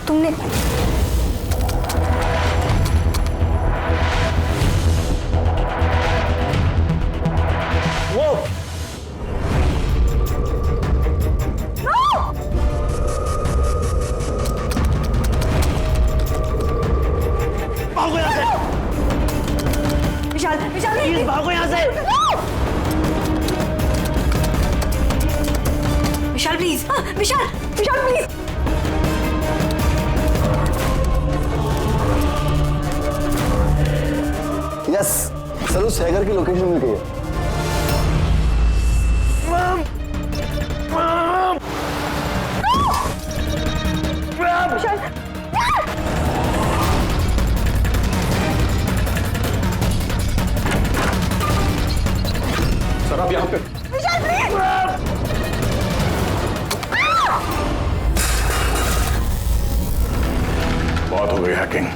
तुमने वो भागो यहाँ से। विशाल, विशाल नहीं, प्लीज भागो यहाँ से। Vishal please, Vishal, Vishal please. Yes sir, उस हैकर की लोकेशन मिल गई है। विशाल, सर आप यहाँ पे। विशाल प्लीज। बहुत हो गई हैकिंग।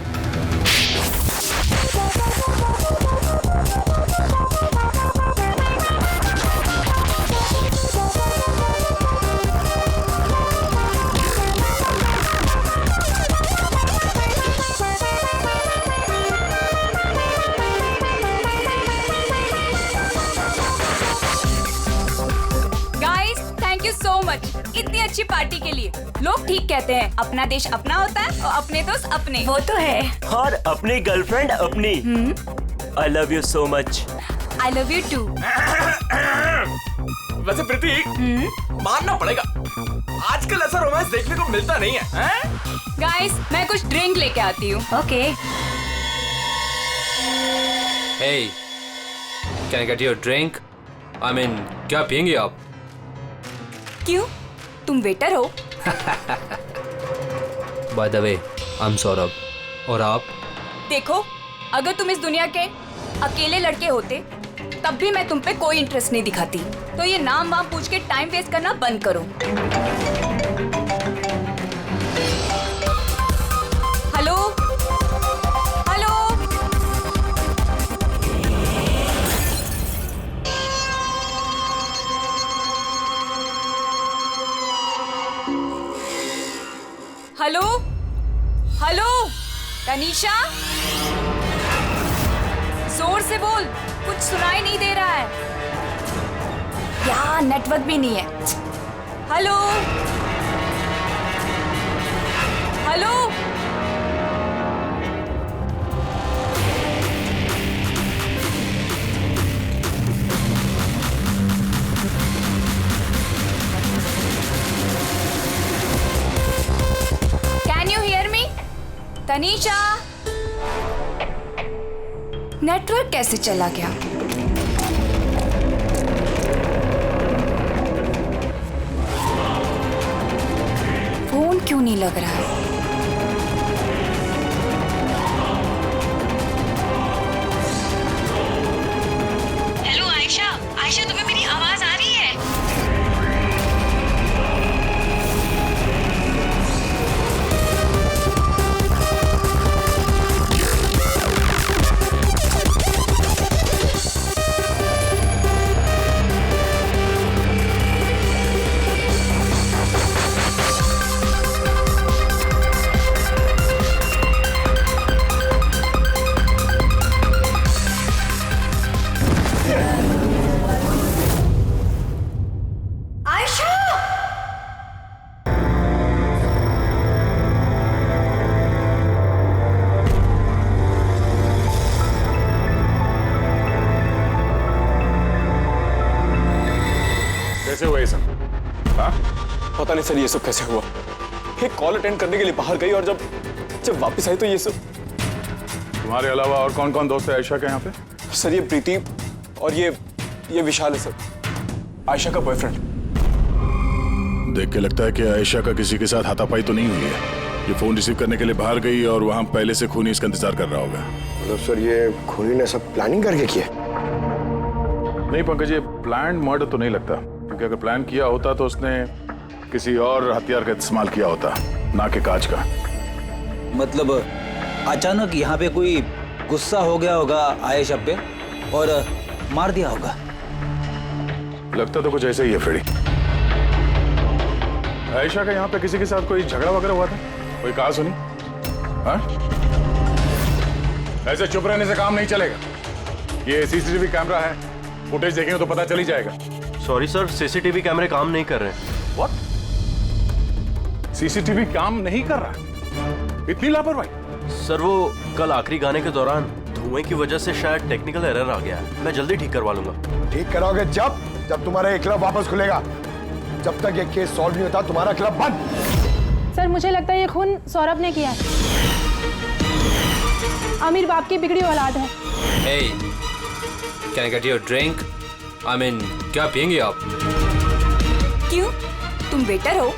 इतनी अच्छी पार्टी के लिए। लोग ठीक कहते हैं, अपना देश अपना होता है और अपने दोस्त अपने। वो तो है। और अपनी गर्लफ्रेंड अपनी। I love you so much. I love you too. वैसे प्रीति, मानना पड़ेगा, आजकल ऐसा रोमांस देखने को मिलता नहीं है। गाइस, मैं कुछ ड्रिंक लेके आती हूँ। Okay. Hey, can I get you a drink? I mean, क्या पियेंगे आप? क्यों? तुम वेटर हो? By the way, I'm Saurabh. और आप? देखो, अगर तुम इस दुनिया के अकेले लड़के होते तब भी मैं तुम पे कोई इंटरेस्ट नहीं दिखाती। तो ये नाम वाम पूछ के टाइम वेस्ट करना बंद करो। Hello hello, hello hello, Tanisha, जोर से बोल, कुछ सुनाई नहीं दे रहा है। यार नेटवर्क भी नहीं है। Hello hello, can you hear me? Tanisha, network कैसे चला गया? फोन क्यों नहीं लग रहा है? हेलो आयशा, आयशा तुम्हें मेरी आवाज आ रही है? कैसे हुआ ये सब? हाँ? पता नहीं सर, ये सब कैसे हुआ। एक कॉल अटेंड करने के लिए बाहर गई और जब वापस आई तो ये सब। तुम्हारे अलावा और कौन कौन दोस्त है आयशा के यहाँ पे? सर ये प्रीति और ये विशाल है सर, आयशा का बॉयफ्रेंड। देख के लगता है कि आयशा का किसी के साथ हाथापाई तो नहीं हुई है। ये फोन रिसीव करने के लिए बाहर गई और वहां पहले से खूनी इसका इंतजार कर रहा होगा। मतलब सर ये खूनी ने सब प्लानिंग करके किया? नहीं पंकज, ये प्लान मर्डर तो नहीं लगता, क्योंकि अगर प्लान किया होता तो उसने किसी और हथियार का इस्तेमाल किया होता, ना कि कांच का। मतलब अचानक यहाँ पे कोई गुस्सा हो गया होगा आयशा पे और मार दिया होगा। लगता तो कुछ ऐसा ही है फ्रेडी। आयशा का यहाँ पे किसी के साथ कोई झगड़ा वगैरह हुआ था? कोई कहा सुनी? हाँ? ऐसे चुप रहने से काम नहीं चलेगा। ये सीसीटीवी कैमरा है, फुटेज देखेंगे तो पता चल ही जाएगा। सॉरी सर, सीसीटीवी कैमरे काम नहीं कर रहे हैं। व्हाट? सीसीटीवी काम नहीं कर रहा? इतनी लापरवाही? सर वो कल आखिरी गाने के दौरान धुएं की वजह से शायद टेक्निकल एरर आ गया है। मैं जल्दी ठीक करवा लूंगा। ठीक कराओगे जब तुम्हारा ये क्लब वापस खुलेगा। जब तक ये केस सॉल्व नहीं होता तुम्हारा क्लब बंद। सर मुझे लगता है ये खून सौरभ ने किया है। आमिर बाप की बिगड़ी औलाद है। Hey, can I get you a drink? I mean, क्या पियेंगे आप? क्यों? तुम वेटर हो?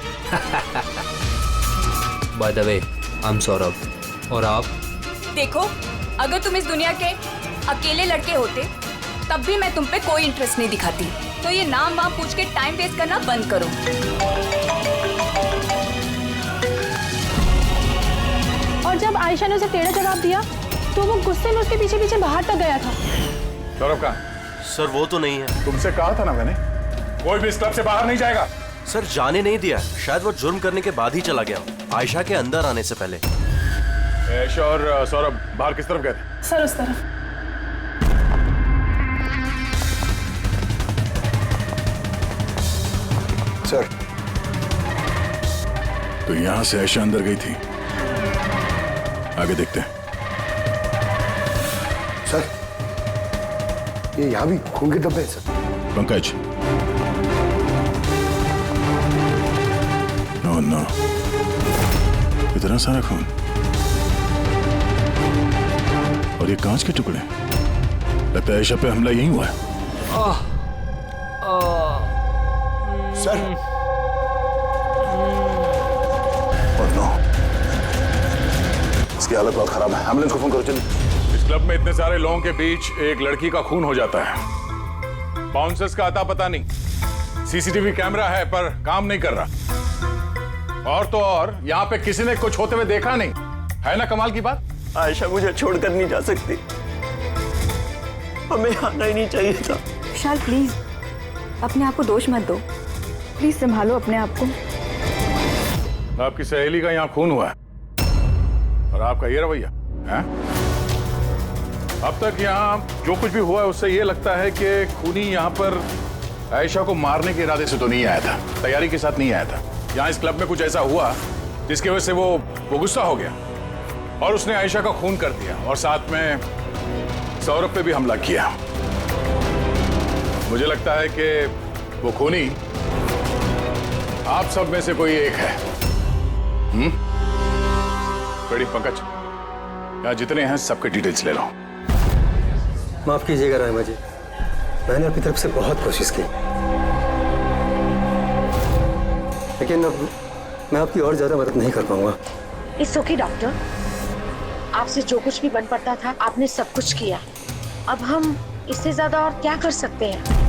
By the way, I'm Saurabh. और आप? देखो, अगर तुम इस दुनिया के अकेले लड़के होते तब भी मैं तुम पे कोई इंटरेस्ट नहीं दिखाती। तो ये नाम वाम पूछ के टाइम वेस्ट करना बंद करो। और जब आयशा ने उसे टेढ़ा जवाब दिया तो वो गुस्से में उसके पीछे पीछे बाहर तक गया था। सौरभ का? सर वो तो नहीं है। तुमसे कहा था ना मैंने, कोई भी इस क्लब से बाहर नहीं जाएगा। सर जाने नहीं दिया, शायद वो जुर्म करने के बाद ही चला गया, आयशा के अंदर आने से पहले। आयशा और सौरभ बाहर किस तरफ गए थे? सर उस तरफ। सर तो यहां से आयशा अंदर गई थी। आगे देखते हैं। सर ये यहाँ भी खून के धब्बे हैं सर। पंकज, नो नो, इतना सारा खून और ये कांच के टुकड़े। लगता है आयशा पे हमला यही हुआ है। सर और नो, इसकी हालत बहुत खराब है। एम्बुलेंस को फोन करो जल्दी। इस क्लब में इतने सारे लोगों के बीच एक लड़की का खून हो जाता है। बाउंसर्स का अता पता नहीं, सीसीटीवी कैमरा है पर काम नहीं कर रहा। और तो और यहाँ पे किसी ने कुछ होते हुए देखा नहीं है ना। कमाल की बात। आयशा मुझे छोड़कर नहीं जा सकती, हमें आना ही नहीं चाहिए था। विशाल प्लीज अपने आप को दोष मत दो, प्लीज संभालो अपने आप को। आपकी सहेली का यहाँ खून हुआ है और आपका ये रवैया है। अब तक यहाँ जो कुछ भी हुआ है उससे ये लगता है कि खूनी यहाँ पर आयशा को मारने के इरादे से तो नहीं आया था, तैयारी के साथ नहीं आया था। यहाँ इस क्लब में कुछ ऐसा हुआ जिसकी वजह से वो गुस्सा हो गया और उसने आयशा का खून कर दिया और साथ में सौरभ पे भी हमला किया। मुझे लगता है कि वो खूनी आप सब में से कोई एक है। बड़ी पंकज, यहाँ जितने हैं सबके डिटेल्स ले लो। माफ कीजिएगा रायमा जी, मैंने अपनी तरफ से बहुत कोशिश की, लेकिन अब मैं आपकी और ज्यादा मदद नहीं कर पाऊंगा। इट्स ओके डॉक्टर, आपसे जो कुछ भी बन पड़ता था आपने सब कुछ किया। अब हम इससे ज्यादा और क्या कर सकते हैं?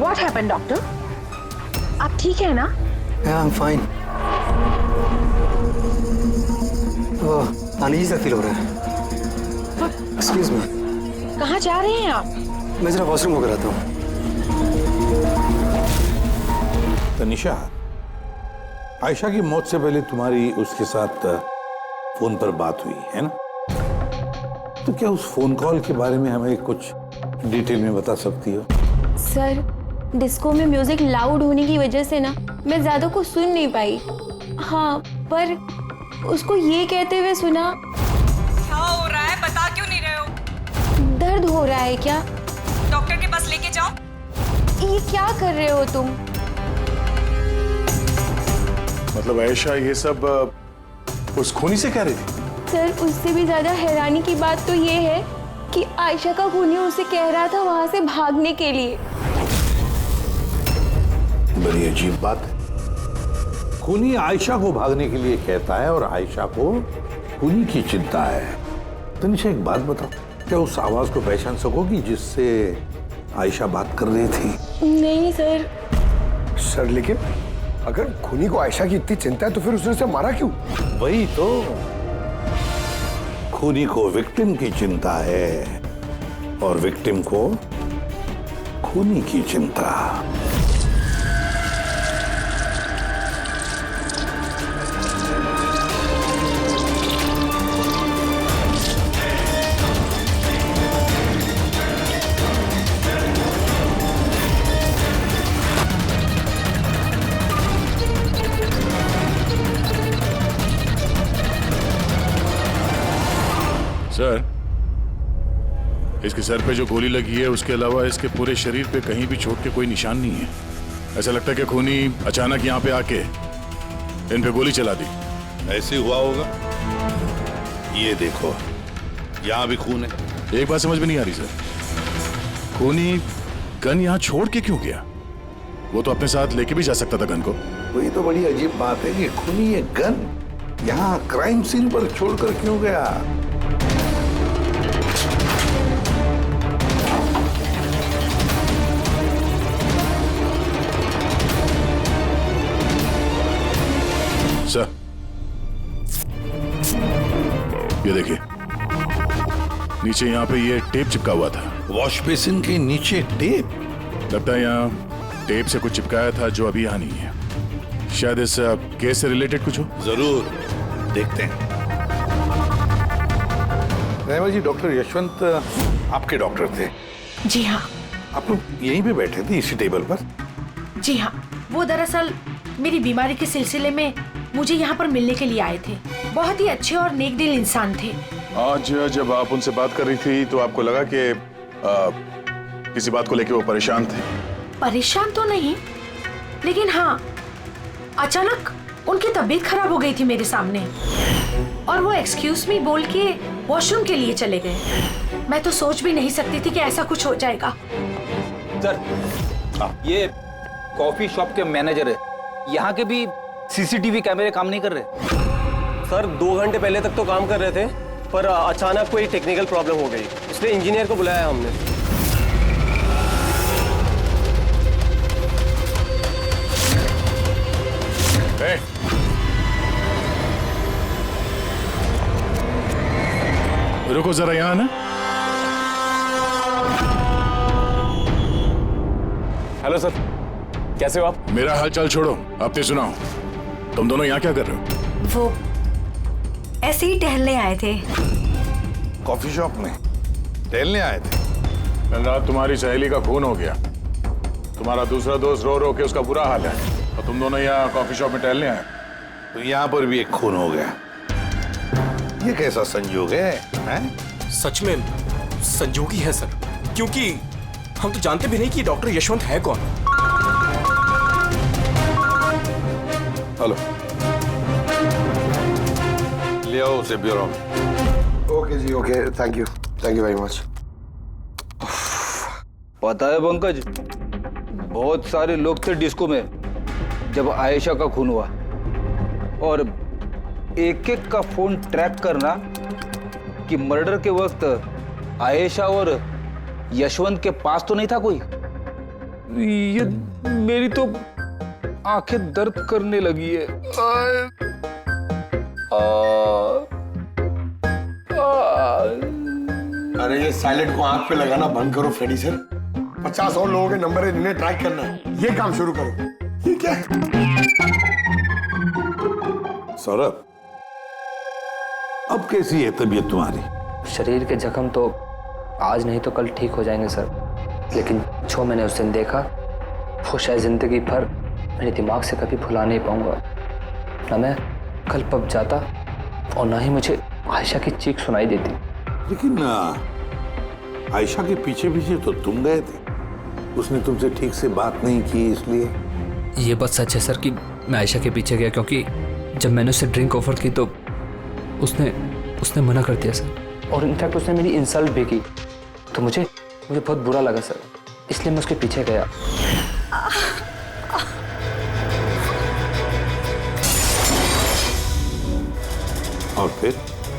What happened, doctor? आप ठीक है ना? Yeah, I'm fine. अनईजी सा फील हो रहा है। Excuse me. कहाँ जा रहे हैं आप? मैं जरा वॉशरूम होकर आता हूँ। तनिषा, आयशा की मौत से पहले तुम्हारी उसके साथ फोन पर बात हुई है ना? तो क्या उस फोन कॉल के बारे में हमें कुछ डिटेल में बता सकती हो? सर डिस्को में म्यूजिक लाउड होने की वजह से ना मैं ज्यादा कुछ सुन नहीं पाई। हाँ, पर उसको ये कहते हुए सुना। क्या हो रहा है, बता क्यों नहीं रहे हो? दर्द हो रहा है क्या? डॉक्टर के पास लेके जाओ। ये क्या कर रहे हो तुम? मतलब आयशा ये सब उस खूनी से कह रही थी? सर उससे भी ज्यादा हैरानी की बात तो ये है कि आयशा का खूनी उसे कह रहा था वहां से भागने के लिए। बड़ी अजीब बात है। खूनी आयशा को भागने के लिए कहता है और आयशा को खूनी की चिंता है। तनिषा एक बात बताओ, क्या उस आवाज को पहचान सकोगी जिससे आयशा बात कर रही थी? नहीं सर। सर लेकिन अगर खूनी को आयशा की इतनी चिंता है तो फिर उसने उसे मारा क्यों? वही तो, खूनी को विक्टिम की चिंता है और विक्टिम को खूनी की चिंता। सर, इसके सर पे जो गोली लगी है उसके अलावा इसके पूरे शरीर पे कहीं भी चोट के कोई निशान नहीं है। ऐसा लगता है कि खूनी अचानक यहाँ पे आके इन पे गोली चला दी। ऐसे हुआ होगा। ये देखो, यहाँ भी खून है। एक बात समझ में नहीं आ रही सर, खूनी गन यहाँ छोड़ के क्यों गया? वो तो अपने साथ लेके भी जा सकता था गन को। वही तो बड़ी अजीब बात है कि खूनी ये गन यहाँ क्राइम सीन पर छोड़कर क्यों गया? सर, ये देखिए, नीचे यहाँ पे ये टेप चिपका हुआ था। वॉश बेसिन के नीचे टेप? लगता है यहाँ टेप से कुछ चिपकाया था जो अभी यहाँ नहीं है। शायद इस केस से रिलेटेड कुछ हो। जरूर देखते हैं। रहमा जी, डॉक्टर यशवंत आपके डॉक्टर थे? जी हाँ। आप लोग यहीं पे बैठे थे इसी टेबल पर? जी हाँ, वो दरअसल मेरी बीमारी के सिलसिले में मुझे यहाँ पर मिलने के लिए आए थे। बहुत ही अच्छे और नेक दिल इंसान थे। आज जब आप उनसे बात कर रही थी तो आपको लगा कि किसी बात को लेकर वो परेशान थे? परेशान तो नहीं, लेकिन हाँ, अचानक उनकी तबीयत खराब हो गई थी मेरे सामने और वो एक्सक्यूज मी बोल के वॉशरूम के लिए चले गए। मैं तो सोच भी नहीं सकती थी कि ऐसा कुछ हो जाएगा। सर, ये कॉफी शॉप के मैनेजर है। यहाँ के भी सीसीटीवी कैमरे काम नहीं कर रहे? सर, 2 घंटे पहले तक तो काम कर रहे थे, पर अचानक कोई टेक्निकल प्रॉब्लम हो गई, इसलिए इंजीनियर को बुलाया हमने। रुको जरा यहाँ ना। हेलो सर, कैसे हो आप? मेरा हालचाल छोड़ो, अपने सुनाओ। तुम दोनों यहाँ क्या कर रहे हो? वो ऐसे ही टहलने आए थे। कॉफी शॉप में टहलने आए थे? कल रात तुम्हारी सहेली का खून हो गया। तुम्हारा दूसरा दोस्त रो रो के उसका बुरा हाल है, और तुम दोनों यहाँ कॉफी शॉप में टहलने आए। तो यहाँ पर भी एक खून हो गया। ये कैसा संयोग है, हैं? सच में संजोगी है सर, क्योंकि हम तो जानते भी नहीं कि डॉक्टर यशवंत है कौन। हेलो, ले आओ उसे ब्यूरो में। ओके जी, okay, thank you very much. पता है पंकज, बहुत सारे लोग थे डिस्को में जब आयशा का खून हुआ, और एक एक का फोन ट्रैक करना कि मर्डर के वक्त आयशा और यशवंत के पास तो नहीं था कोई। ये मेरी तो आंखें दर्द करने लगी है। अरे ये साइलेंट को आंख पे लगाना बंद करो फ्रेडी सर। 50 और लोगों के नंबर है जिन्हें ट्रैक करना है, ये काम शुरू करो। ये क्या है? सौरभ, अब कैसी है तबीयत तुम्हारी? शरीर के जख्म तो आज नहीं तो कल ठीक हो जाएंगे सर, लेकिन जो मैंने उस दिन देखा वो शायद जिंदगी भर मेरे दिमाग से कभी भुला नहीं पाऊंगा। ना मैं कल पब जाता और ना ही मुझे आयशा की चीख सुनाई देती। लेकिन आयशा के पीछे पीछे तो तुम गए थे, उसने तुमसे ठीक से बात नहीं की, इसलिए। ये बात सच है सर कि मैं आयशा के पीछे गया, क्योंकि जब मैंने उसे ड्रिंक ऑफर की तो उसने मना कर दिया सर, और इनफैक्ट उसने मेरी इंसल्ट भी की, तो मुझे बहुत बुरा लगा सर, इसलिए मैं उसके पीछे गया। और फिर?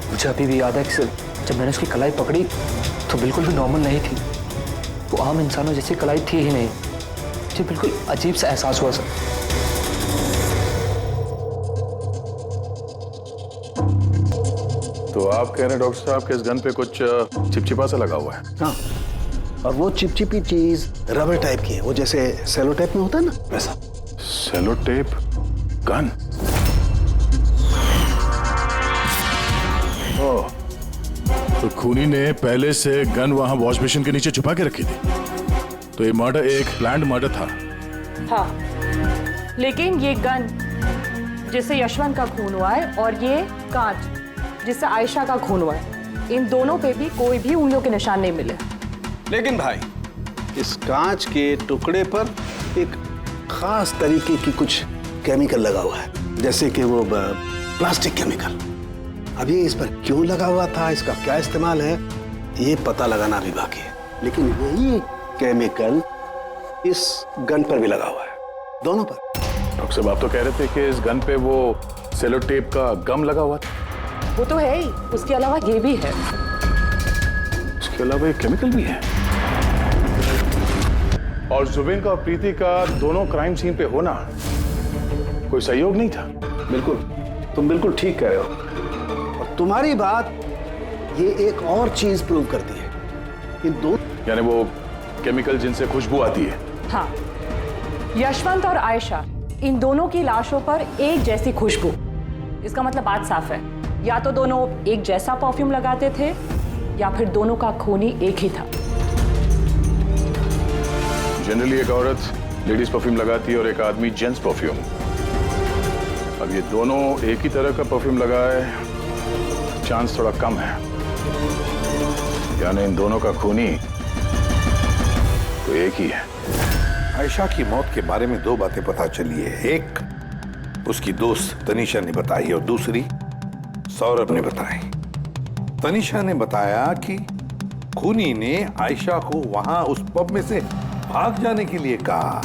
मुझे अभी भी याद है कि सर, जब मैंने उसकी कलाई पकड़ी तो बिल्कुल भी नॉर्मल नहीं थी, वो आम इंसानों जैसी कलाई थी ही नहीं। मुझे बिल्कुल अजीब सा एहसास हुआ सर। तो आप कह रहे हैं डॉक्टर साहब कि इस गन पे कुछ चिपचिपा सा लगा हुआ है? हाँ, और वो चिपचिपी चीज रबर टाइप की है, वो जैसे सेलो टेप में होता है ना, वैसा। Cello tape gun? ओह, तो खूनी ने पहले से गन वहां वॉश बेसिन के नीचे छुपा के रखी थी। तो ये मर्डर एक प्लान्ड मर्डर था। हाँ, लेकिन ये गन जिससे यशवंत का खून हुआ है और ये कांच जिससे आयशा का खून हुआ है, इन दोनों पे भी कोई भी उंगलियों के निशान नहीं मिले। लेकिन भाई, इस कांच के टुकड़े पर एक खास तरीके की कुछ केमिकल लगा हुआ है, जैसे कि वो प्लास्टिक केमिकल। अब ये इस पर क्यों लगा हुआ था, इसका क्या इस्तेमाल है, ये पता लगाना भी बाकी है। लेकिन यही केमिकल इस गन पर भी लगा हुआ है, दोनों पर। डॉक्टर साहब, आप तो कह रहे थे कि इस गन पे वो सेलो टेप का गम लगा हुआ था। वो तो है ही, उसके अलावा ये भी है। उसके अलावा एक केमिकल भी है। और जुबेन का और प्रीति का दोनों क्राइम सीन पे होना कोई सहयोग नहीं था। बिल्कुल, तुम बिल्कुल ठीक कह रहे हो। और तुम्हारी बात ये एक और चीज प्रूव करती है, इन दो यानी वो केमिकल जिनसे खुशबू आती है। हाँ, यशवंत और आयशा, इन दोनों की लाशों पर एक जैसी खुशबू। इसका मतलब बात साफ है, या तो दोनों एक जैसा परफ्यूम लगाते थे या फिर दोनों का खूनी एक ही था। जनरली एक औरत लेडीज परफ्यूम लगाती है और एक आदमी जेंट्स परफ्यूम। अब ये दोनों एक ही तरह का परफ्यूम लगाए, चांस थोड़ा कम है। यानी इन दोनों का खूनी तो एक ही है। आयशा की मौत के बारे में दो बातें पता चली है। एक उसकी दोस्त तनीषा ने बताई और दूसरी सौरभ ने बताई। तनीषा ने बताया कि खूनी ने आयशा को वहां उस पब में से भाग जाने के लिए कहा।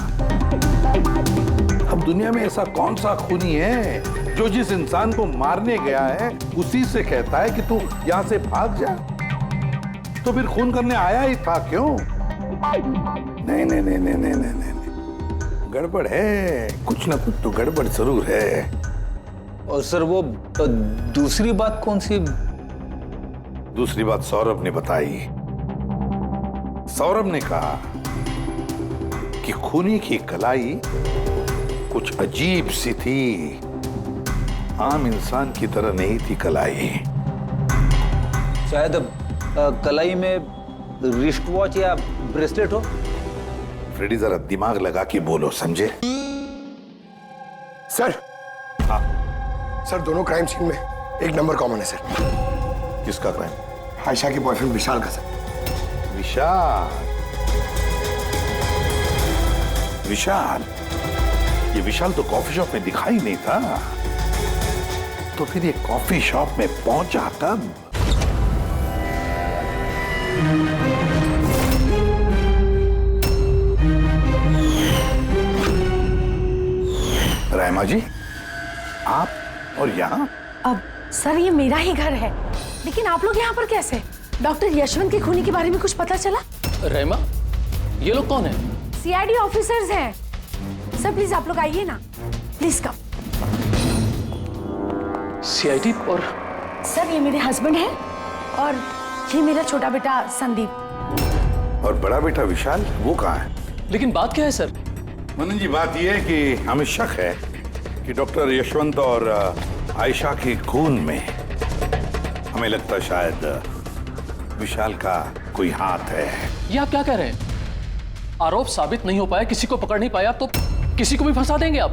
अब दुनिया में ऐसा कौन सा खूनी है जो जिस इंसान को मारने गया है उसी से कहता है कि तू यहां से भाग जा? तो फिर खून करने आया ही था क्यों? नहीं नहीं नहीं नहीं नहीं नहीं नहीं, गड़बड़ है, कुछ ना कुछ तो गड़बड़ जरूर है। और सर वो दूसरी बात कौन सी? दूसरी बात सौरभ ने बताई। सौरभ ने कहा कि खूनी की कलाई कुछ अजीब सी थी, आम इंसान की तरह नहीं थी कलाई। शायद कलाई में रिस्ट वॉच या ब्रेसलेट हो। फ्रेडी जरा दिमाग लगा के बोलो, समझे? सर, हाँ सर, दोनों क्राइम सीन में एक नंबर कॉमन है सर। किसका क्राइम? आयशा के बॉयफ्रेंड विशाल का सर। विशाल? विशाल? ये विशाल तो कॉफी शॉप में दिखाई नहीं था, तो फिर ये कॉफी शॉप में पहुंचा कब? रहमा जी, आप और यहाँ? अब सर, ये मेरा ही घर है, लेकिन आप लोग यहाँ पर कैसे? डॉक्टर यशवंत के खूनी के बारे में कुछ पता चला? रहमा, ये लोग कौन हैं? सीआईडी ऑफिसर्स हैं। सर प्लीज आप लोग आइए ना, प्लीज कम। सीआईडी? और सर ये मेरे हस्बैंड हैं और ये मेरा छोटा बेटा संदीप। और बड़ा बेटा विशाल, वो कहाँ है? लेकिन बात क्या है सर? मनन जी, बात यह है कि हमें शक है कि डॉक्टर यशवंत और आयशा के खून में हमें लगता शायद विशाल का कोई हाथ है। ये आप क्या कह रहे हैं? आरोप साबित नहीं हो पाया, किसी को पकड़ नहीं पाया, तो किसी को भी फंसा देंगे आप?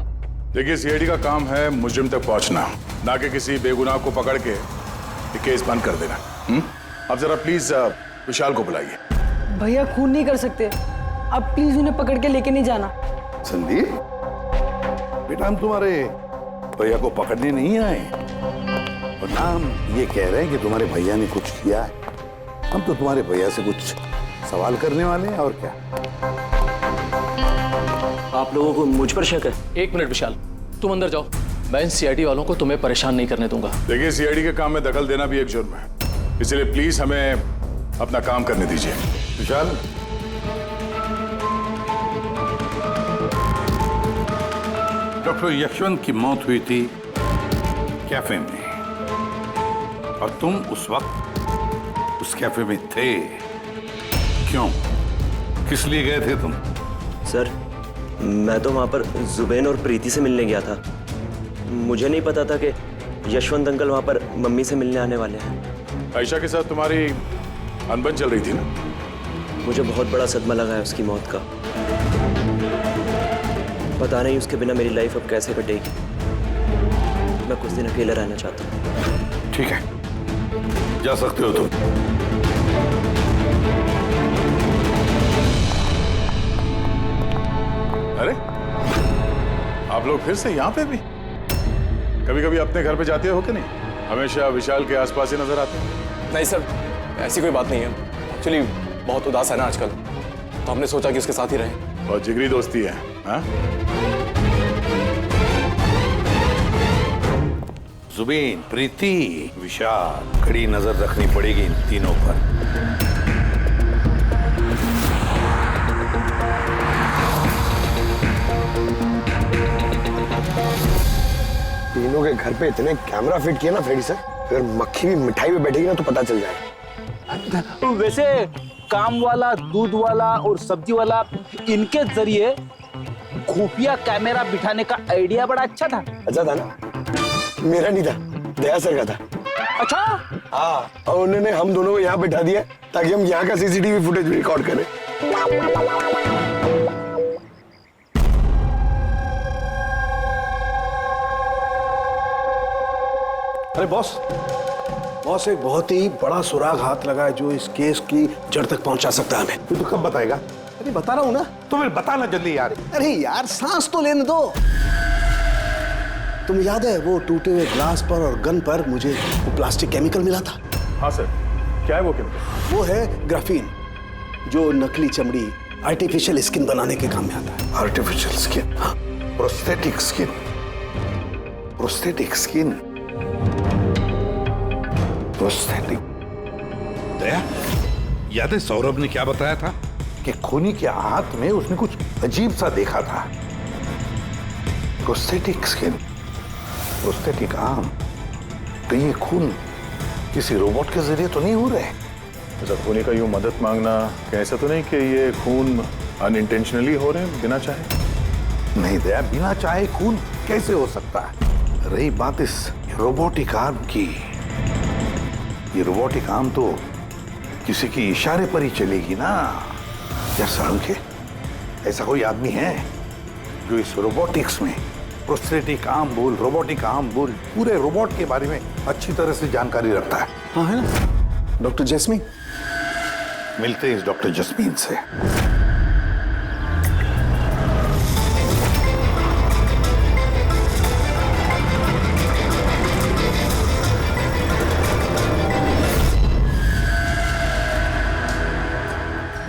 देखिए, सीआईडी का काम है मुजरिम तक पहुंचना, ना कि किसी बेगुनाह को पकड़ के केस बंद कर देना। अब जरा प्लीज विशाल को बुलाइए। भैया खून नहीं कर सकते, अब प्लीज उन्हें पकड़ के लेके नहीं जाना। संदीप बेटा, हम तुम्हारे भैया को पकड़ने नहीं आए और ना हम ये कह रहे हैं कि तुम्हारे भैया ने कुछ किया है। हम तो तुम्हारे भैया से कुछ सवाल करने वाले हैं, और क्या। आप लोगों को मुझ पर शक है? एक मिनट विशाल, तुम अंदर जाओ, मैं इन सीआईडी वालों को तुम्हें परेशान नहीं करने दूंगा। देखिए, सीआईडी के काम में दखल देना भी एक जुर्म है, इसलिए प्लीज हमें अपना काम करने दीजिए। विशाल, डॉक्टर यशवंत की मौत हुई थी कैफे में और तुम उस वक्त उस कैफे में थे। क्यों, किस लिए गए थे तुम? सर, मैं तो वहां पर जुबैन और प्रीति से मिलने गया था। मुझे नहीं पता था कि यशवंत अंकल वहां पर मम्मी से मिलने आने वाले हैं। आयशा के साथ तुम्हारी अनबन चल रही थी ना? मुझे बहुत बड़ा सदमा लगा है उसकी मौत का। पता नहीं उसके बिना मेरी लाइफ अब कैसे कटेगी। मैं कुछ दिन अकेला रहना चाहता हूँ। ठीक है, जा सकते हो तुम। अरे आप लोग फिर से यहाँ पे भी? कभी कभी अपने घर पे जाते हो कि नहीं? हमेशा विशाल के आसपास ही नजर आते हैं। नहीं सर, ऐसी कोई बात नहीं है। एक्चुअली बहुत उदास है ना आजकल, तो हमने सोचा कि उसके साथ ही रहें। और जिगरी दोस्ती है, हाँ? जुबीन, प्रीति, विशाल, कड़ी नजर रखनी पड़ेगी इन तीनों पर। तीनों के घर पे इतने कैमरा फिट किए ना फ्रेडी सर, अगर मक्खी भी मिठाई पे बैठेगी ना तो पता चल जाएगा। वैसे काम वाला, दूध वाला और सब्जी वाला, इनके जरिए खुफिया कैमरा बिठाने का आइडिया बड़ा अच्छा था। अच्छा था ना? मेरा नहीं था, दया सर का था। अच्छा? हाँ, और उन्होंने हम दोनों को यहाँ बैठा दिया ताकि हम यहाँ का सीसीटीवी फुटेज रिकॉर्ड करें। अरे बॉस, बॉस एक बहुत ही बड़ा सुराग हाथ लगा है जो इस केस की जड़ तक पहुंचा सकता है हमें। तू तो कब बताएगा? अरे बता रहा हूं ना। तो फिर बताना जल्दी यार। अरे यार सांस तो लेने दो। तुम्हें याद है वो टूटे हुए ग्लास पर और गन पर मुझे वो प्लास्टिक केमिकल मिला था? हाँ सर, क्या है वो केमिकल? वो है ग्राफीन, जो नकली चमड़ी, आर्टिफिशियल स्किन बनाने के काम में आता है। Artificial skin? हाँ। Prosthetic skin. Prosthetic skin. Prosthetic. Daya, याद है सौरभ ने क्या बताया था कि खूनी के हाथ में उसने कुछ अजीब सा देखा था। Prosthetic skin, prosthetic arm. तो ये खून किसी रोबोट के जरिए तो नहीं हो रहे? ऐसा खूनी का यूं मदद मांगना, कैसा तो नहीं कि ये खून अनइंटेंशनली हो रहे हैं बिना चाहे? नहीं दया, बिना चाहे खून कैसे हो सकता है? रही बात इस रोबोटिक आर्म की, ये रोबोटिक आर्म तो किसी के इशारे पर ही चलेगी ना। क्या सालुके, ऐसा कोई आदमी है जो इस रोबोटिक्स में प्रोस्थेटिक आर्म बोल, रोबोटिक आर्म बोल, पूरे रोबोट के बारे में अच्छी तरह से जानकारी रखता है? हाँ है ना, डॉक्टर जैस्मीन। मिलते हैं इस डॉक्टर जैस्मीन से।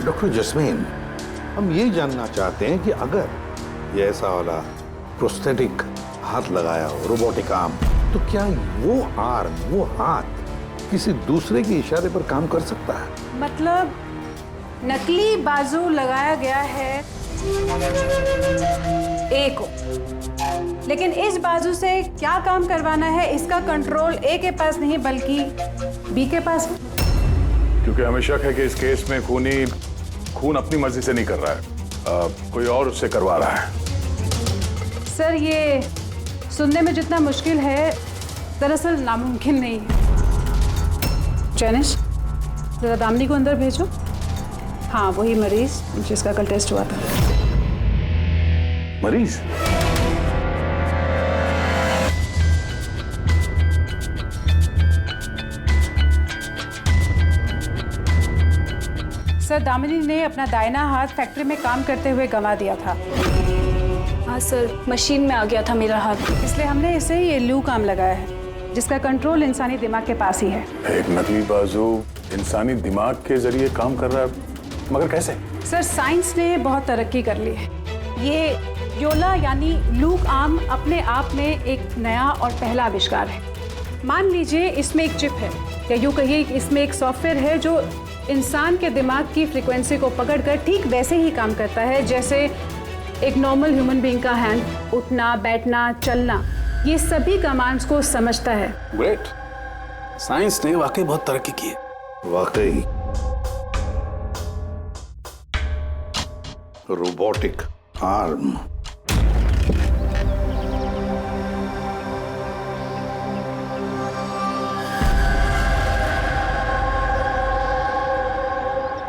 डॉक्टर जैस्मीन, हम ये जानना चाहते हैं कि अगर ये ऐसा वाला प्रोस्थेटिक हाथ लगाया हो, रोबोटिक आर्म, तो क्या वो आर्म, वो हाथ किसी दूसरे के इशारे पर काम कर सकता है? मतलब नकली बाजू लगाया गया है ए को, लेकिन इस बाजू से क्या काम करवाना है इसका कंट्रोल ए के पास नहीं बल्कि बी के पास है। क्योंकि हमें शक है कि इस केस में खूनी खून अपनी मर्जी से नहीं कर रहा है, कोई और उससे करवा रहा है। सर ये सुनने में जितना मुश्किल है दरअसल नामुमकिन नहीं है। जैनिश, जरा दामिनी को अंदर भेजो। हाँ, वही मरीज जिसका कल टेस्ट हुआ था। मरीज? सर, दामिनी ने अपना दाहिना हाथ फैक्ट्री में काम करते हुए गंवा दिया था। हाँ सर, मशीन में आ गया था मेरा हाथ, इसलिए हमने इसे ये लू काम लगाया है जिसका कंट्रोल इंसानी दिमाग के पास ही है। एक नकली बाजू इंसानी दिमाग के जरिए काम कर रहा है, मगर कैसे? सर, साइंस ने बहुत तरक्की कर ली है। ये योला यानी लूक आर्म अपने आप में एक नया और पहला आविष्कार है। मान लीजिए इसमें एक चिप है, या यूँ कहिए इसमें एक सॉफ्टवेयर है जो इंसान के दिमाग की फ्रीक्वेंसी को पकड़कर ठीक वैसे ही काम करता है जैसे एक नॉर्मल ह्यूमन बीइंग का हैंड, उठना, बैठना, चलना, ये सभी कमांड्स को समझता है। ग्रेट, साइंस ने वाकई बहुत तरक्की की है। वाकई रोबोटिक आर्म।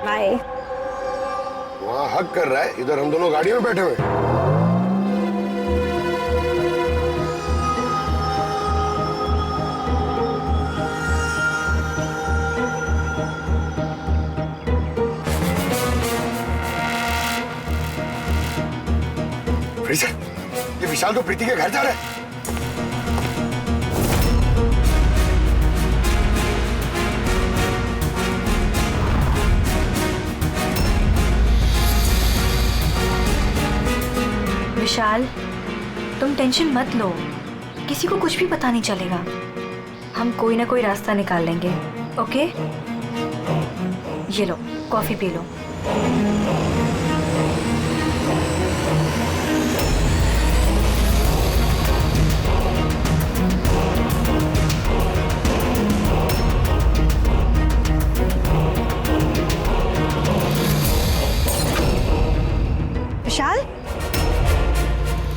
बाय। वहाँ हक कर रहा है, इधर हम दोनों गाड़ी में बैठे हुए। विशाल तो प्रीति के घर जा रहे हैं। विशाल, तुम टेंशन मत लो, किसी को कुछ भी पता नहीं चलेगा। हम कोई ना कोई रास्ता निकाल लेंगे, ओके? ये लो, कॉफी पी लो। Vishal,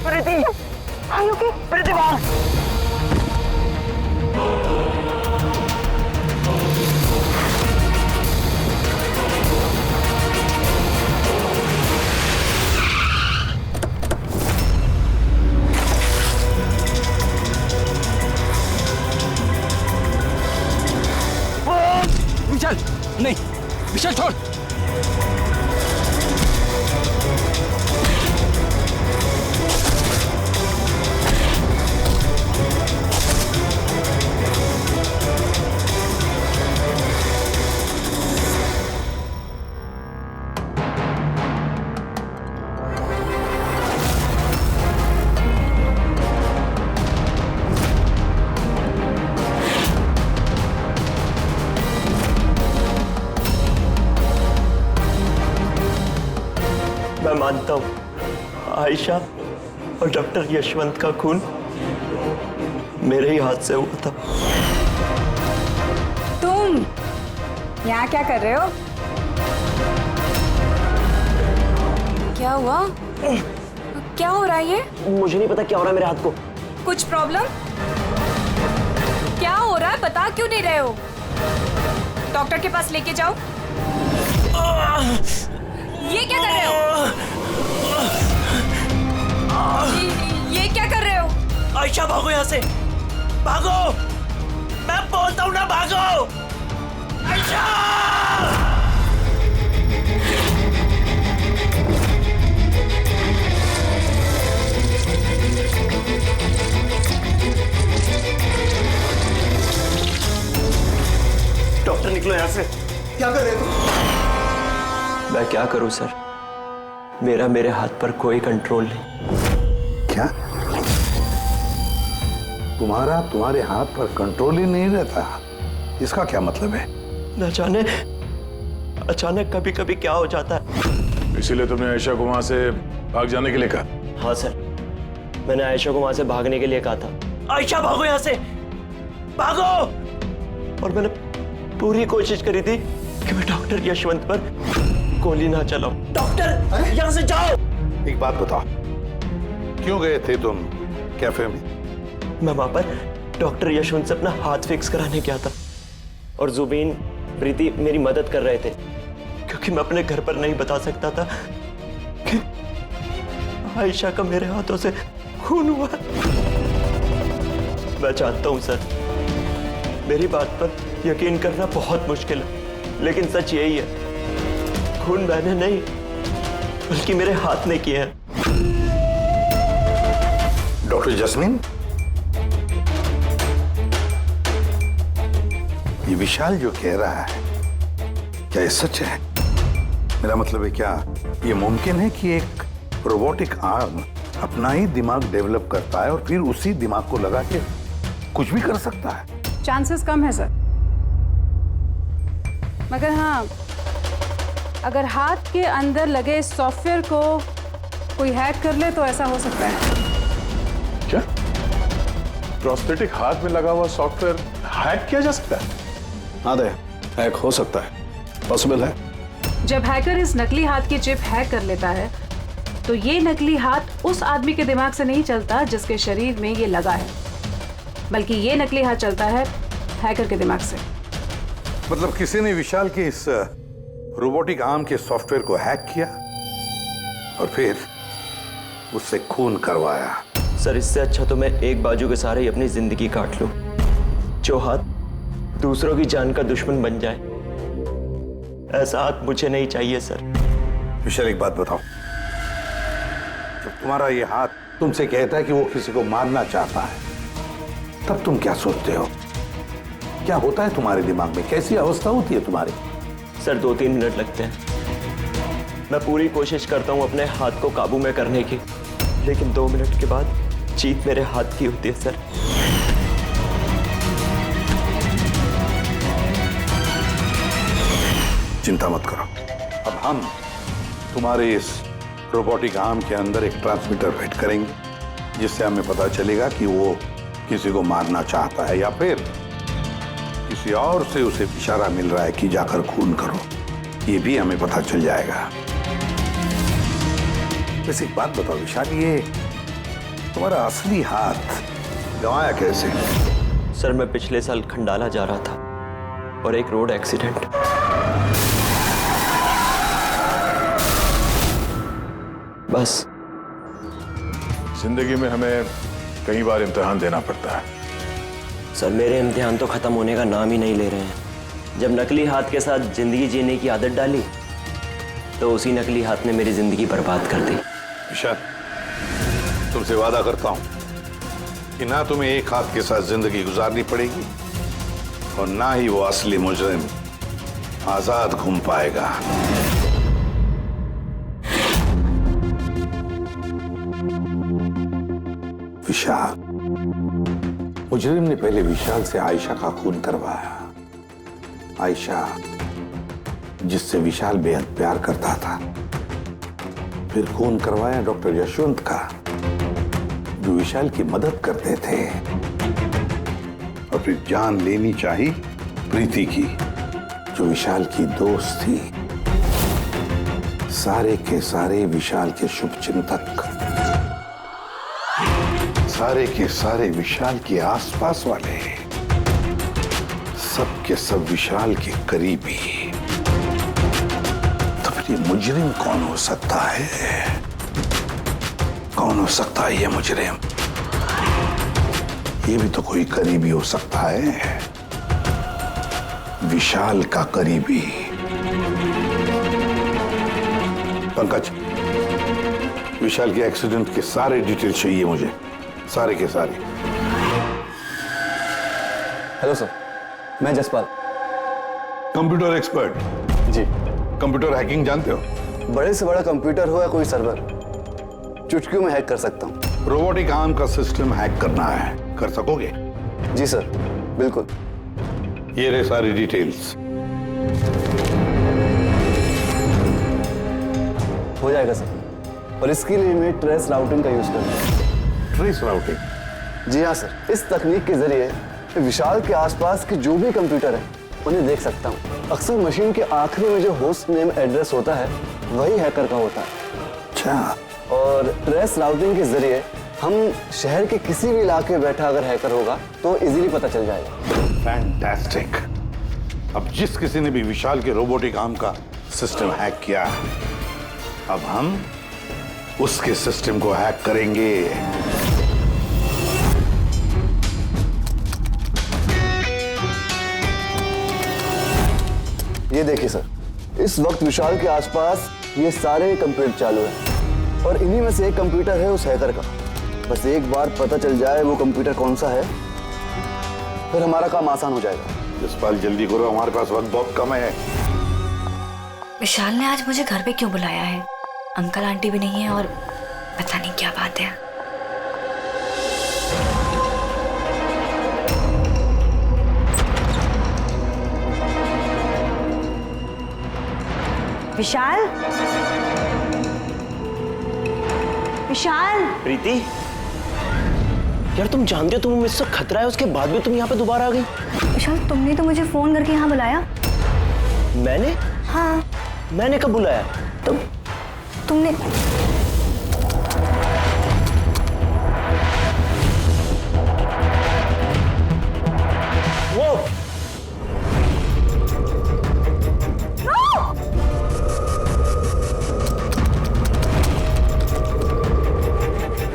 Preeti, are you okay? Preeti बाहर। विशाल, नहीं, विशाल छोड़। मैं मानता हूँ आयशा और डॉक्टर यशवंत का खून मेरे ही हाथ से हुआ था। तुम यहाँ क्या कर रहे हो? क्या हुआ? क्या हो रहा है ये? मुझे नहीं पता क्या हो रहा है मेरे हाथ को। कुछ प्रॉब्लम? क्या हो रहा है बता क्यों नहीं रहे हो? डॉक्टर के पास लेके जाओ। ये क्या कर रहे हो? ये क्या कर रहे हो? आयशा भागो यहाँ से, भागो! मैं बोलता हूँ ना भागो! आयशा! डॉक्टर निकलो यहाँ से। क्या कर रहे हो? मैं क्या करूं सर, मेरे हाथ पर कोई कंट्रोल नहीं। क्या? तुम्हारे हाथ पर कंट्रोल ही नहीं रहता? इसका क्या मतलब है? न जाने अचानक कभी कभी क्या हो जाता है। इसीलिए तुमने आयशा को वहां से भाग जाने के लिए कहा? हाँ सर, मैंने आयशा को वहां से भागने के लिए कहा था। आयशा भागो यहाँ से, भागो! और मैंने पूरी कोशिश करी थी कि मैं डॉक्टर यशवंत पर गोली ना चलाऊं। डॉक्टर यहाँ से जाओ। एक बात बताओ, क्यों गए थे तुम कैफे में? मैं वहां पर डॉक्टर यशवंत से अपना हाथ फिक्स कराने गया था और जुबीन, प्रीति मेरी मदद कर रहे थे क्योंकि मैं अपने घर पर नहीं बता सकता था कि आयशा का मेरे हाथों से खून हुआ। मैं जानता हूं सर, मेरी बात पर यकीन करना बहुत मुश्किल है, लेकिन सच यही है, खून मैंने नहीं बल्कि मेरे हाथ ने किया है। डॉक्टर जस्मीन, ये विशाल जो कह रहा है क्या ये सच है? मेरा मतलब है, क्या ये मुमकिन है कि एक रोबोटिक आर्म अपना ही दिमाग डेवलप करता है और फिर उसी दिमाग को लगा के कुछ भी कर सकता है? चांसेस कम है सर, मगर हाँ, अगर हाथ के अंदर लगे सॉफ्टवेयर को कोई हैक कर ले तो ऐसा हो सकता है। क्या? प्रोस्थेटिक हाथ में लगा हुआ सॉफ्टवेयर हैक किया जा सकता है? हाँ दे, हैक हो सकता है, पॉसिबल है। जब हैकर इस नकली हाथ की चिप हैक कर लेता है तो ये नकली हाथ उस आदमी के दिमाग से नहीं चलता जिसके शरीर में ये लगा है, बल्कि ये नकली हाथ चलता है हैकर के दिमाग से। मतलब किसी ने विशाल के इस रोबोटिक आर्म के सॉफ्टवेयर को हैक किया और फिर उससे खून करवाया। सर, इससे अच्छा तो मैं एक बाजू के सहारे ही अपनी जिंदगी काट लूं, जो हाथ दूसरों की जान का दुश्मन बन जाए। ऐसा हाथ मुझे नहीं चाहिए सर। विशाल, एक बात बताओ, जब तुम्हारा ये हाथ तुमसे कहता है कि वो किसी को मारना चाहता है, तब तुम क्या सोचते हो? क्या होता है तुम्हारे दिमाग में? कैसी अवस्था होती है तुम्हारी? सर 2-3 मिनट लगते हैं। मैं पूरी कोशिश करता हूँ अपने हाथ को काबू में करने की, लेकिन 2 मिनट के बाद जीत मेरे हाथ की होती है सर। चिंता मत करो, अब हम तुम्हारे इस रोबोटिक आर्म के अंदर एक ट्रांसमीटर फिट करेंगे, जिससे हमें पता चलेगा कि वो किसी को मारना चाहता है या फिर किसी और से उसे इशारा मिल रहा है कि जाकर खून करो। ये भी हमें पता चल जाएगा। वैसे एक बात बताओ विशाल, ये तुम्हारा असली हाथ गंवाया कैसे? सर मैं पिछले साल खंडाला जा रहा था और एक रोड एक्सीडेंट। बस। जिंदगी में हमें कई बार इम्तिहान देना पड़ता है। सर मेरे इम्तिहान तो खत्म होने का नाम ही नहीं ले रहे हैं। जब नकली हाथ के साथ जिंदगी जीने की आदत डाली तो उसी नकली हाथ ने मेरी जिंदगी बर्बाद कर दी। विशाल, तुमसे वादा करता हूं कि ना तुम्हें एक हाथ के साथ जिंदगी गुजारनी पड़ेगी और ना ही वो असली मुजरिम आजाद घूम पाएगा। विशाल, मुजरिम ने पहले विशाल से आयशा का खून करवाया। आयशा जिससे विशाल बेहद प्यार करता था। फिर खून करवाया डॉक्टर यशवंत का, जो विशाल की मदद करते थे। और फिर जान लेनी चाहिए प्रीति की, जो विशाल की दोस्त थी। सारे के सारे विशाल के शुभचिंतक, सारे के सारे विशाल के आसपास वाले, सब के सब विशाल के करीबी। तो फिर ये मुजरिम कौन हो सकता है? कौन हो सकता है ये मुजरिम? ये भी तो कोई करीबी हो सकता है, विशाल का करीबी। पंकज, विशाल के एक्सीडेंट के सारे डिटेल चाहिए मुझे, सारे के सारे। हेलो सर, मैं जसपाल। Computer expert? जी। कंप्यूटर हैकिंग जानते हो? बड़े से बड़ा कंप्यूटर हो या कोई सर्वर, चुटकियों में हैक कर सकता हूँ। रोबोटिक आर्म का सिस्टम हैक करना है, कर सकोगे? जी सर, बिल्कुल। ये रहे सारी डिटेल्स। हो जाएगा सर, और इसके लिए मैं ट्रेस राउटिंग का यूज करूँगा। Trace routing? जी हाँ सर, इस तकनीक के जरिए विशाल के आसपास के जो भी कंप्यूटर है उन्हें देख सकता हूँ। अक्सर मशीन के आखिरी में जो होस्ट नेम एड्रेस होता है वही हैकर का होता है। अच्छा। और ट्रेस राउटिंग के जरिए हम शहर के किसी भी इलाके में बैठा अगर हैकर होगा तो इजीली पता चल जाएगा। फैंटास्टिक। अब जिस किसी ने भी विशाल के रोबोटिक आर्म का सिस्टम हैक किया, अब हम उसके सिस्टम को हैक करेंगे। ये देखिए सर, इस वक्त विशाल के आसपास ये सारे कंप्यूटर चालू हैं और इन्हीं में से एक कंप्यूटर है उस हैकर का। बस एक बार पता चल जाए वो कंप्यूटर कौन सा है, फिर हमारा काम आसान हो जाएगा। जसपाल जल्दी करो, हमारे पास वक्त बहुत कम है। विशाल ने आज मुझे घर पे क्यों बुलाया है? अंकल आंटी भी नहीं है और पता नहीं क्या बात है। विशाल, विशाल। प्रीति, यार तुम जानते हो तुम्हें मुझसे खतरा है, उसके बाद भी तुम यहाँ पे दोबारा आ गई। विशाल, तुमने तो मुझे फोन करके यहाँ बुलाया। मैंने? हाँ। मैंने कब बुलाया? तुमने वो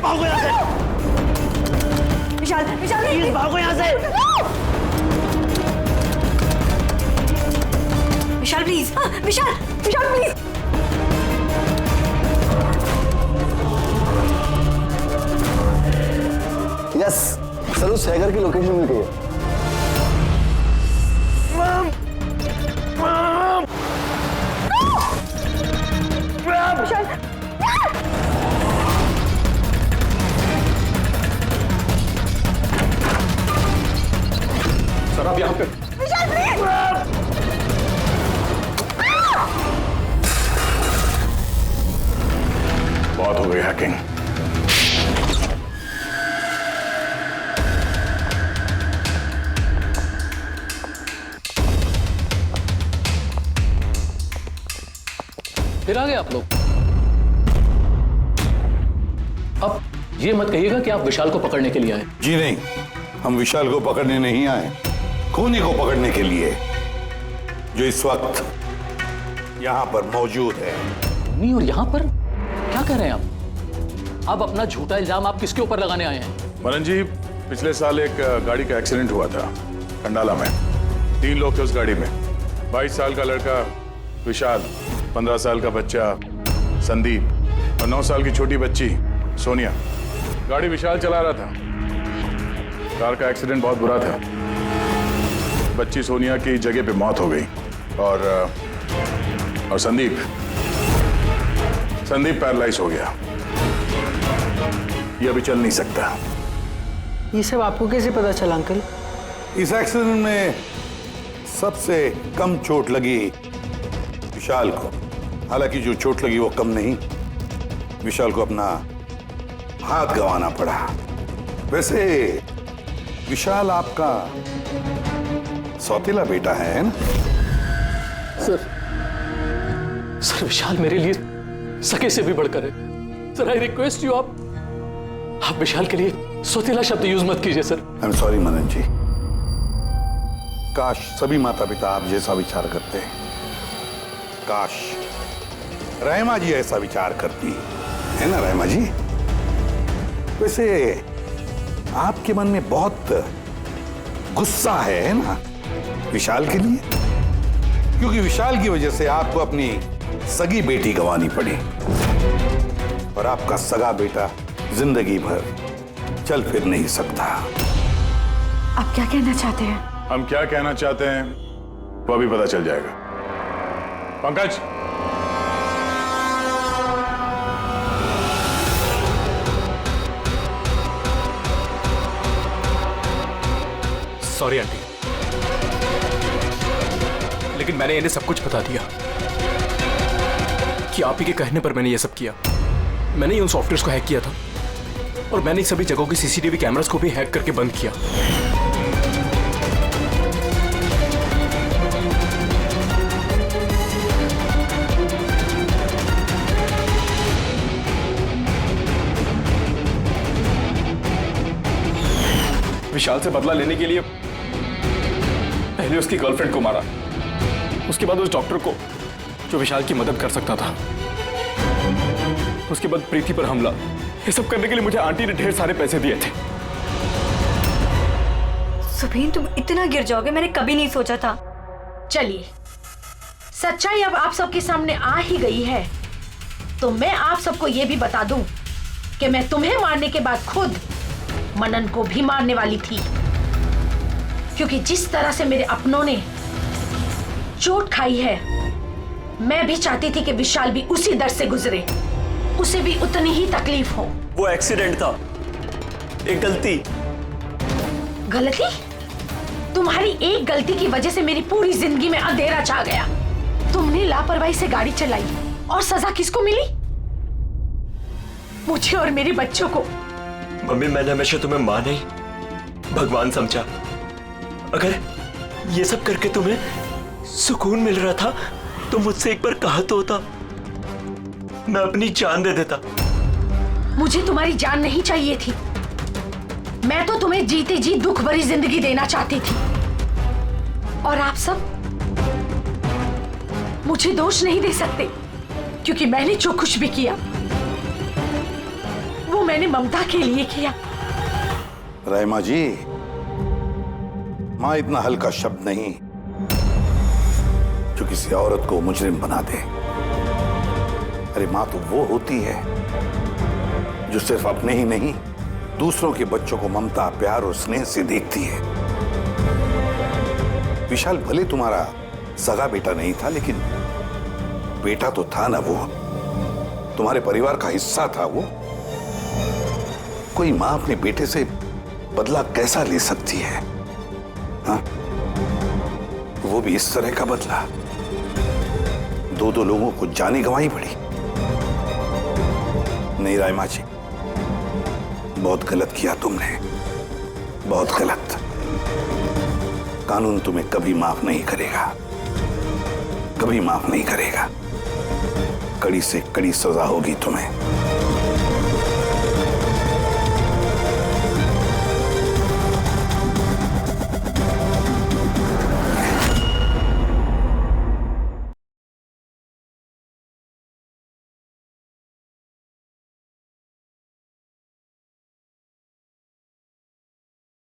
भागो यहाँ से। विशाल, विशाल प्लीज भागो यहाँ से। Vishal please, Vishal, Vishal please. Yes sir, उस हैकर की लोकेशन मिल गई है। सर आप यहाँ पे बहुत हो गई हैकिंग। फिर आ गए आप लोग। अब ये मत कहिएगा कि आप विशाल को पकड़ने के लिए आए। जी नहीं, हम विशाल को पकड़ने नहीं आए, खूनी को पकड़ने के लिए, जो इस वक्त यहां पर मौजूद है। नहीं, और यहां पर क्या कह रहे हैं आप? अब अपना झूठा इल्जाम आप किसके ऊपर लगाने आए हैं? मनन जी, पिछले साल एक गाड़ी का एक्सीडेंट हुआ था कंडाला में। 3 लोग थे उस गाड़ी में। 22 साल का लड़का विशाल, 15 साल का बच्चा संदीप और 9 साल की छोटी बच्ची सोनिया। गाड़ी विशाल चला रहा था। कार का एक्सीडेंट बहुत बुरा था। बच्ची सोनिया की जगह पे मौत हो गई और संदीप पैरालाइज हो गया। ये अभी चल नहीं सकता। ये सब आपको कैसे पता चला अंकल? इस एक्सीडेंट में सबसे कम चोट लगी विशाल को। हालांकि जो चोट लगी वो कम नहीं, विशाल को अपना हाथ गंवाना पड़ा। वैसे विशाल आपका सौतेला बेटा है ना? सर विशाल मेरे लिए सके से भी बढ़कर है। सर आई रिक्वेस्ट यू, आप विशाल के लिए सौतेला शब्द यूज मत कीजिए सर। आई एम सॉरी मनन जी। काश सभी माता पिता आप जैसा विचार करते हैं। काश रहमा जी ऐसा विचार करती है ना रहमा जी? वैसे आपके मन में बहुत गुस्सा है ना विशाल के लिए, क्योंकि विशाल की वजह से आपको अपनी सगी बेटी गंवानी पड़ी और आपका सगा बेटा जिंदगी भर चल फिर नहीं सकता। आप क्या कहना चाहते हैं? हम क्या कहना चाहते हैं वो अभी पता चल जाएगा। पंकज, सॉरी आंटी, लेकिन मैंने इन्हें सब कुछ बता दिया कि आप ही के कहने पर मैंने ये सब किया। मैंने उन सॉफ्टवेयर्स को हैक किया था और मैंने सभी जगहों की सीसीटीवी कैमरास को भी हैक करके बंद किया। विशाल से बदला लेने के लिए पहले उसकी गर्लफ्रेंड को मारा, उसके बाद उस डॉक्टर को जो विशाल की मदद कर सकता था, उसके बाद प्रीति पर हमला। ये सब करने के लिए मुझे आंटी ने ढेर सारे पैसे दिए थे। सुबीन, तुम इतना गिर जाओगे मैंने कभी नहीं सोचा था। चलिए, सच्चाई अब आप सबके सामने आ ही गई है, तो मैं आप सबको यह भी बता दूं कि मैं तुम्हें मारने के बाद खुद मनन को भी मारने वाली थी, क्योंकि जिस तरह से मेरे अपनों ने चोट खाई है, मैं भी चाहती थी कि विशाल भी उसी दर्द से गुजरे, उसे भी उतनी ही तकलीफ हो। वो एक्सीडेंट था, एक गलती। गलती? तुम्हारी एक गलती की वजह से मेरी पूरी जिंदगी में अंधेरा छा गया। तुमने लापरवाही से गाड़ी चलाई और सजा किसको मिली? मुझे और मेरे बच्चों को। मम्मी, मैंने हमेशा तुम्हें मां नहीं भगवान समझा। अगर ये सब करके तुम्हें सुकून मिल रहा था तो मुझसे एक बार कहा तो होता, मैं अपनी जान दे देता। मुझे तुम्हारी जान नहीं चाहिए थी, मैं तो तुम्हें जीते जी दुख भरी जिंदगी देना चाहती थी। और आप सब मुझे दोष नहीं दे सकते, क्योंकि मैंने जो कुछ भी किया वो मैंने ममता के लिए किया। रहमा जी, मां इतना हल्का शब्द नहीं जो किसी औरत को मुजरिम बना दे। अरे मां तो वो होती है जो सिर्फ अपने ही नहीं दूसरों के बच्चों को ममता, प्यार और स्नेह से देखती है। विशाल भले तुम्हारा सगा बेटा नहीं था, लेकिन बेटा तो था ना वो, तुम्हारे परिवार का हिस्सा था वो। कोई मां अपने बेटे से बदला कैसा ले सकती है? हाँ? वो भी इस तरह का बदला। दो लोगों को जाने गंवाई पड़ी। नहीं रायमा जी, बहुत गलत किया तुमने, बहुत गलत। कानून तुम्हें कभी माफ नहीं करेगा, कभी माफ नहीं करेगा। कड़ी से कड़ी सजा होगी तुम्हें।